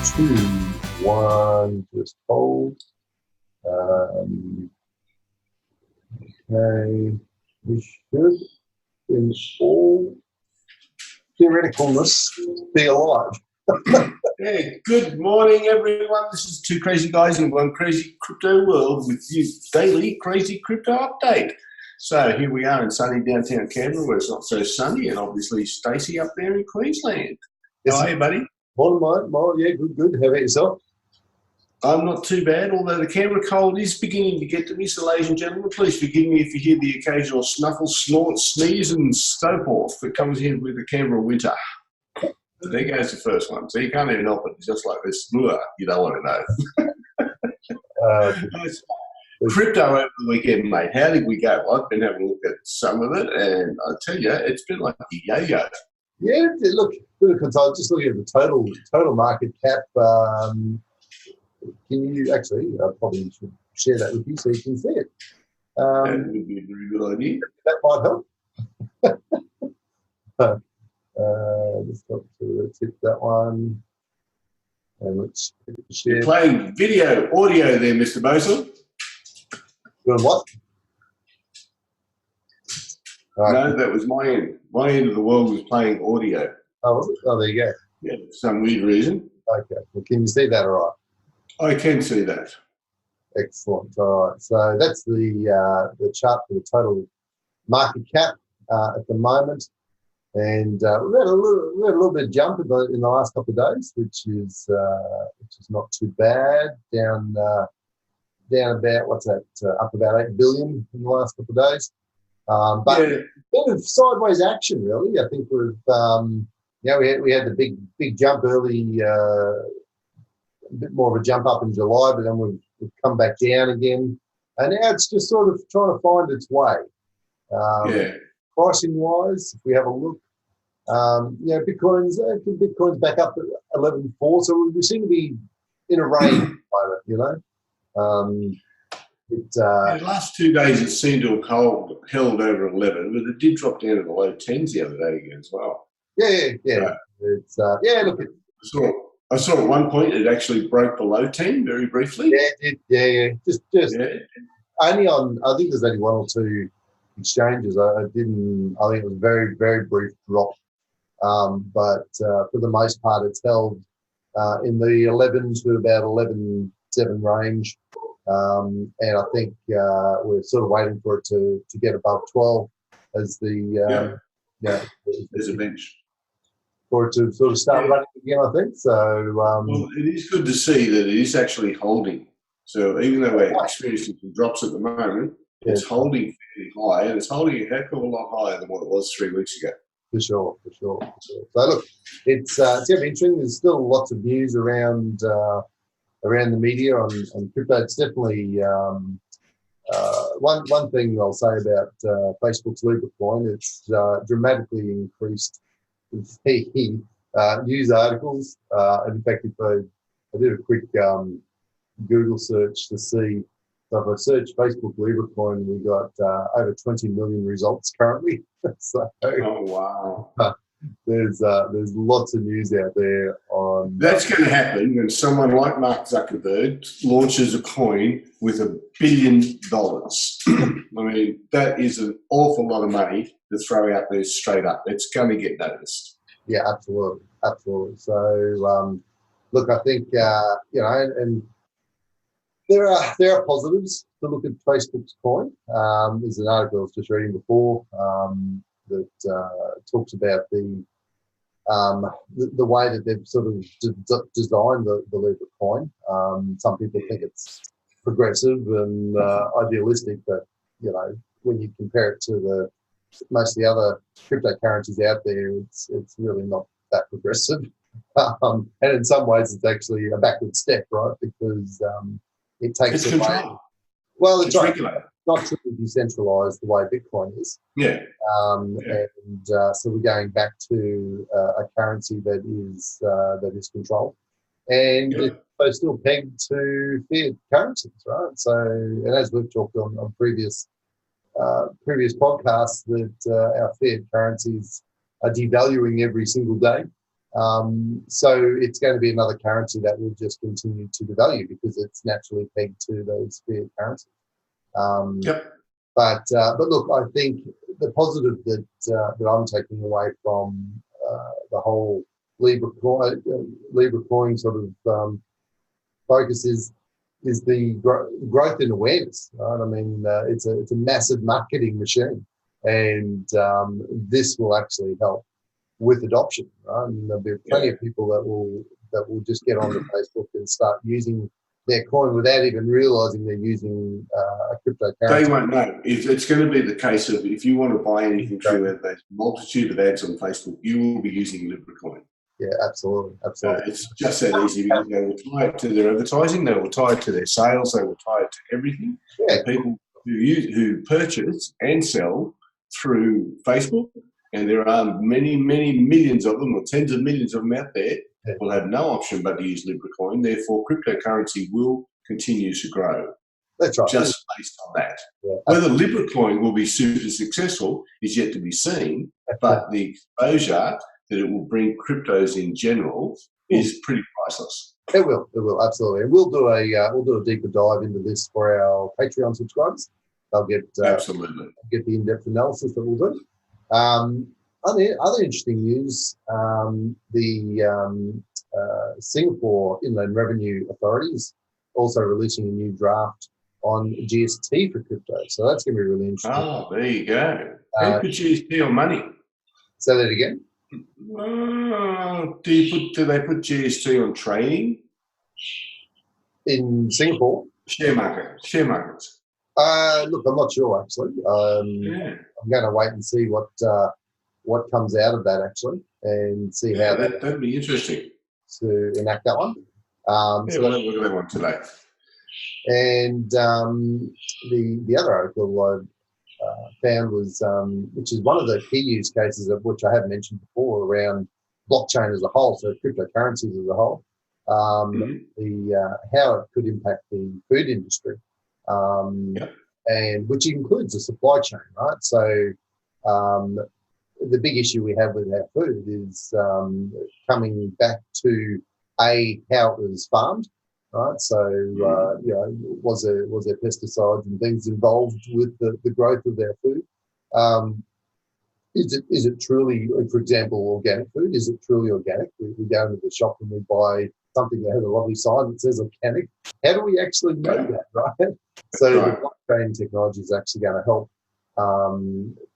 2, 1, just hold. Okay, we should, in all theoreticalness, be alive. Yeah, good morning, everyone. This is Two Crazy Guys in One Crazy Crypto World with your daily crazy crypto update. So here we are in sunny downtown Canberra, where it's not so sunny, and obviously Stacey up there in Queensland. How are you, buddy? Morning, mate. Yeah, good. How about yourself? I'm not too bad, although the Canberra cold is beginning to get to me. So, ladies and gentlemen, please forgive me if you hear the occasional snuffle, snort, sneeze, and so forth that comes in with the Canberra winter. So there goes the first one. So you can't even help it. It's just like this. You don't want to know. Crypto over the weekend, mate. How did we go? I've been having a look at some of it, and I tell you, it's been like a yo-yo. Yeah, look, just looking at the total market cap. Can you actually? I probably should share that with you so you can see it. That would be a very good idea. That might help. Let's hit that one. And let's share. You're playing audio there, Mr. Bosun. Doing what? No, that was my end. My end of the world was playing audio. Oh, was it? Oh, there you go. Yeah, for some weird reason. Okay. Well, can you see that all right? I can see that. Excellent. All right. So that's the chart for the total market cap at the moment. And we had a little bit of jump in the last couple of days, which is not too bad. Down about up about 8 billion in the last couple of days. But a bit of sideways action, really. I think we had the big jump early, a bit more of a jump up in July, but then we've come back down again, and now it's just sort of trying to find its way. Pricing wise, if we have a look, Bitcoin's back up at 11.4, so we seem to be in a range at the moment, the last 2 days it seemed to have held over 11, but it did drop down to the low 10s the other day again as well. Yeah. I saw at one point it actually broke below 10 very briefly. Yeah. Just only on, I think there's only one or two exchanges. I think it was a very, very brief drop. But for the most part, it's held in the 11 to about 11.7 range. And I think we're sort of waiting for it to get above 12 as the there's a bench. For it to sort of start running again, I think. So well, it is good to see that it is actually holding. So even though we're experiencing some drops at the moment, it's holding fairly high, and it's holding a heck of a lot higher than what it was 3 weeks ago. For sure. So look, it's going to be interesting. There's still lots of news around the media on crypto. It's definitely one thing I'll say about Facebook's Libra coin. It's dramatically increased the news articles. In fact, I did a quick Google search to see. So if I search Facebook Libra coin, we got over 20 million results currently. So, oh wow! There's lots of news out there on. That's going to happen when someone like Mark Zuckerberg launches a coin with $1 billion. I mean, that is an awful lot of money to throw out there straight up. It's going to get noticed. Yeah, absolutely. So, look, I think and there are positives to look at Facebook's coin. There's an article I was just reading before that talks about the way that they've sort of designed the Libra coin. Some people think it's progressive and idealistic, but when you compare it to most of the other cryptocurrencies out there, it's really not that progressive. And in some ways, it's actually a backward step, right? Because it takes away. Control. Well, it's regulated. Not truly decentralized the way Bitcoin is. Yeah. And so we're going back to a currency that is controlled, and it's still pegged to fiat currencies, right? So, and as we've talked on previous podcasts, that our fiat currencies are devaluing every single day. So it's going to be another currency that will just continue to devalue because it's naturally pegged to those fiat currencies. Yep. But look, I think the positive that I'm taking away from the whole Libra coin sort of focus is the growth in awareness. Right? I mean, it's a massive marketing machine, and this will actually help with adoption. Right? And there'll be plenty of people that will just get onto Facebook and start using their coin without even realizing they're using a cryptocurrency. They won't know. It's going to be the case of if you want to buy anything through there's a multitude of ads on Facebook, you will be using LibraCoin. Yeah, absolutely. It's just that easy because they will tie it to their advertising, they will tie it to their sales, they will tie it to everything. Yeah. People who purchase and sell through Facebook, and there are many, many millions of them, or tens of millions of them out there, will have no option but to use LibraCoin. Therefore, cryptocurrency will continue to grow. That's right. Just based on that. Yeah, whether LibraCoin will be super successful is yet to be seen, but the exposure that it will bring cryptos in general is pretty priceless. It will, absolutely. And we'll do a deeper dive into this for our Patreon subscribers. They'll get Absolutely get the in-depth analysis that we'll do. Other interesting news: the Singapore Inland Revenue Authority is also releasing a new draft on GST for crypto. So that's going to be really interesting. Oh, there you go. Who put GST on money? Say that again. Do they put GST on trading in Singapore? Share markets. Look, I'm not sure actually. I'm going to wait and see what comes out of that actually, and see how that'd be interesting to enact that one. So we'll look at that one today. And the other article I found was, which is one of the key use cases of which I have mentioned before around blockchain as a whole, so cryptocurrencies as a whole, how it could impact the food industry, and which includes the supply chain, right? So the big issue we have with our food is coming back to how it was farmed. Right, so was there pesticides and things involved with the growth of their food? Is it truly, for example, organic food? Is it truly organic? We go into the shop and we buy something that has a lovely sign that says organic. How do we actually know that, right? So the blockchain technology is actually going to help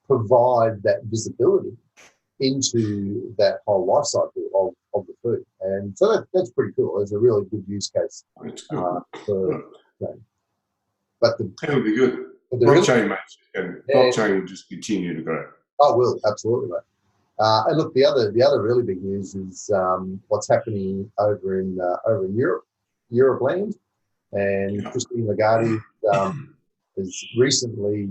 provide that visibility into that whole life cycle of the food. And so that's pretty cool. It's a really good use case. It's good. But that would be good. Blockchain will just continue to grow. Oh, will, absolutely, mate. And look, the other really big news is what's happening over in Europe land. And Christine Lagarde has recently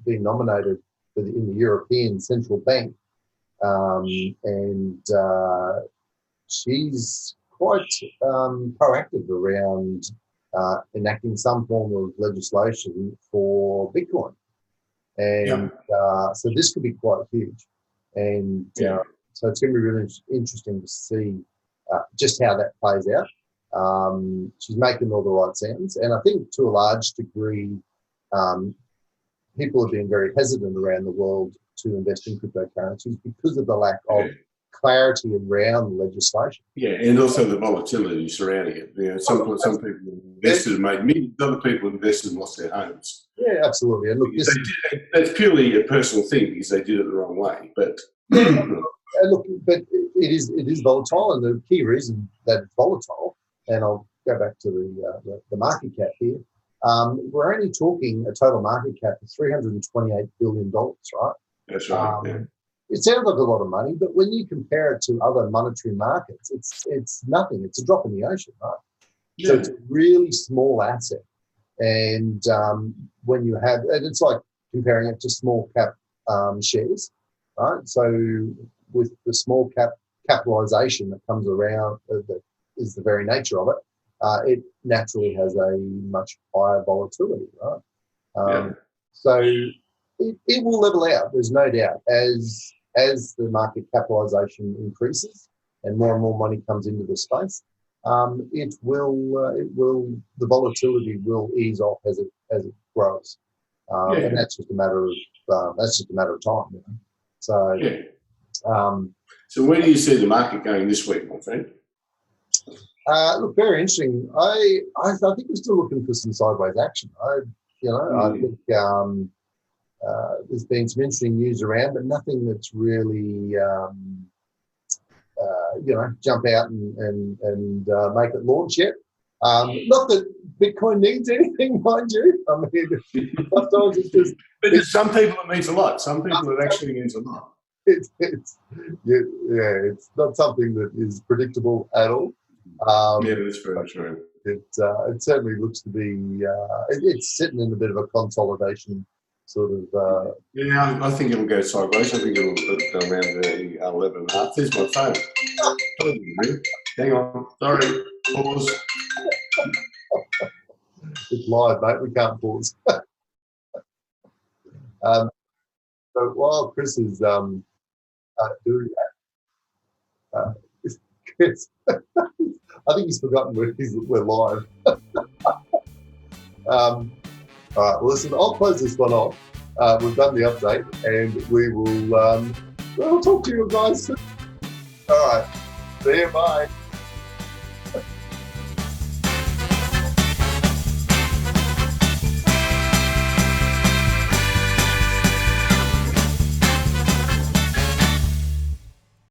been nominated in the European Central Bank. And she's quite proactive around enacting some form of legislation for Bitcoin. And so this could be quite huge. And so it's going to be really interesting to see just how that plays out. She's making all the right sounds. And I think to a large degree, people have been very hesitant around the world to invest in cryptocurrencies because of the lack of clarity around legislation. Yeah, and also the volatility surrounding it. You know, some people invested and made millions, other people invested and lost their homes. Yeah, absolutely. And look, that's purely a personal thing because they did it the wrong way. But look, but it is volatile, and the key reason that it's volatile, and I'll go back to the market cap here. We're only talking a total market cap of $328 billion, right? That's right. It sounds like a lot of money, but when you compare it to other monetary markets, it's nothing. It's a drop in the ocean, right? Yeah. So it's a really small asset. And when you have, and it's like comparing it to small cap shares, right? So with the small cap capitalization that comes around, that is the very nature of it, it naturally has a much higher volatility, right? So it will level out. There's no doubt as the market capitalization increases, and more money comes into the space, the volatility will ease off as it grows, and that's just a matter of time. You know? So, so where do you see the market going this week, my friend? Look, very interesting. I think we're still looking for some sideways action. I think there's been some interesting news around, but nothing that's really jump out and make it launch yet. Not that Bitcoin needs anything, mind you. I mean, sometimes it's just. But there's some people it means a lot. Some people it actually means a lot. It's not something that is predictable at all. That's very true. It certainly looks to be. It's sitting in a bit of a consolidation sort of. I think it'll go sideways. I think it'll go around the 11.5. There's my phone. Hang on. Sorry. Pause. It's live, mate. We can't pause. So while Chris is doing that, Chris, I think he's forgotten we're live. All right. Well, listen. I'll close this one off. We've done the update, and we'll talk to you guys soon. All right. See you. Bye.